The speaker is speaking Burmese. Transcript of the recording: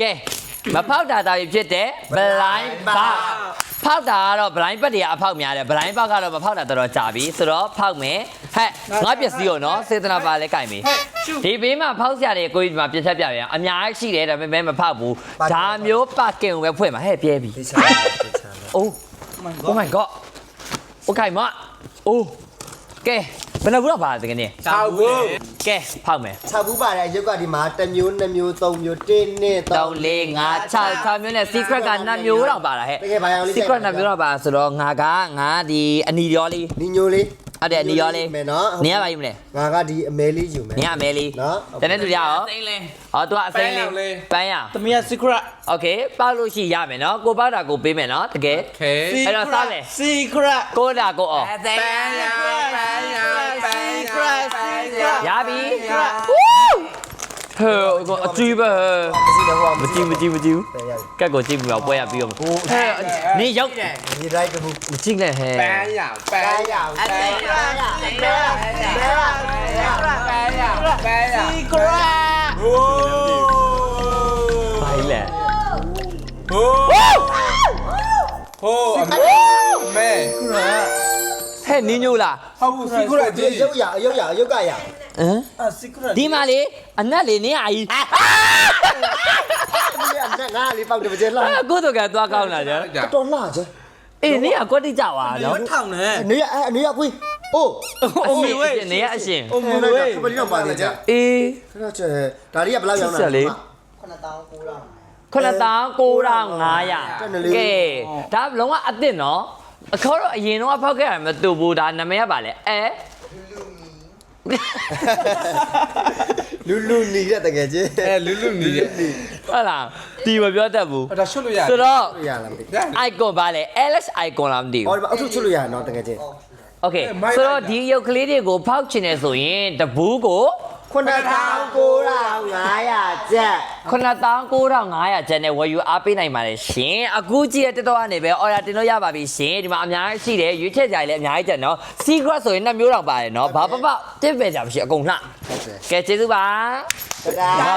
ကဲမဖောက်တာတာဖြစ်တဲ့ blind box ဖောက်တာကတော့ blind ပတ်တွေကအဖောက်များတယ် blind box ကတော့မဖောက်တာတော်တော်ကြာပြီဆိုတော့ဖောက်မယ်ဟဲ့ငါပစ္စည်းရောနော်စေတနာပါလဲကြိုက်မယ်ဒီဘေးမှာဖောက်စရာတွေကိုဒီမှာပြချက်ပြရအောင်အများကြီးရှိတယ်ဒါပေမဲ့မဖောက်ဘူးဒါမျိုးပါကင်ကိုပဲဖွင့်မှာဟဲ့ပြဲပြီ Oh my god Okay မအိုးကဲဘယ်နှဘူးတော့ပါတကယ်နေ6ဘူးကဲဖောက်မယ်6ဘူးပါတယ်ရုပ်ကဒီမှာ1မျိုး2မျိုး3မျိုး1 2 3 3 4 5 6မျိုးနဲ့ secret က2မျိုးတော့ပါလားဟဲ့ တကယ်ဘာရောလေး secret 2မျိုးတော့ပါဆိုတော့ငါဒီအနီရောလေး နီညိုလေးအဲ့ဒါအနီရောလေး မယ်နော် နင်ကပါယူမလဲ ငါကဒီအမဲလေးယူမယ်နင်ကအမဲလေး နော် တနေ့တူရအောင်ဟောသူကအစိမ်းလေးပန်းရ သမီးက secret Okay ပေါက်လို့ရှိရမယ်နော်ကိုပေါက်တာကိုပေးမယ်နော်တကယ် Okay အဲ့တော့စားမယ် secret ကိုတာကိုအော် ပန်းရ secret ရပြီဟဲ့ကိုအကြည့်ပဲမကြည့်ကက်ကိုကြည့်ပြီးတော့ပွဲရပြီးတော့ဟဲ့နေရောက် ဒီတိုင်းကဘူး မကြည့်နဲ့ဟဲ့ ပန်းရ secret ဟို ဘာလဲ ဟိုအမေ ဟဲ့နင်းညိုလား ဟုတ်ဘူး secret ဒီရုပ်ကရဟမ် secret ဒီမှာလေအနက်လေနင်းအာကြီး ငါလေးပေါက်တယ်မကျလား ကိုတော့ကသွားကောင်းလာကြ တော်လှကျ အေးနင်းကကွက်တိကြပါနော် ထောင်နဲ့ အနေရကွေးအိုး အမေဝေးနေရအရှင် အမေဝေး ခပလီတော့ပါတယ်ကြ အေး ခဏကျဒါလေးကဘယ်လောက်ရောင်းတာ9,900လဲကဲဒါလုံးဝအစ်စ်နော်အခုတော့အရင်တော့ဖောက်ခဲ့ရမတူဘူးဒါနာမည်ကပါလေလူနီတဲ့တကယ်ချင်း လူနေတယ် ဟုတ်လားတီမပြောတတ်ဘူး ဒါရှုပ်လို့ရတယ် ဆိုတော့ ရလားမသိ icon ပါလေ LS icon လားမသိ အော် ဘူး ဒီမှာအထုချွတ်လို့ရနော်တကယ်ချင်း Okay ဆိုတော့ဒီရုပ်ကလေးတွေကိုဖောက်ချင်တယ်ဆိုရင်တဘူးကို 9,900ကျပ် 9,900ကျန်နဲ့ဝယ်ယူအားပေးနိုင်ပါတယ်ရှင်အခုကြည့်ရတဲ့တော့အနေပဲ order တင်လို့ရပါပြီရှင်ဒီမှာအများကြီးရှိတယ်ရွေးချယ်ကြလည်းအများကြီးကျန်နော် secret ဆိုရင်2မျိုးတော့ပါတယ်နော်ဘာပပတစ်ပဲကြပါရှိအကုန်လှကဲကျေးဇူးပါ ဒါ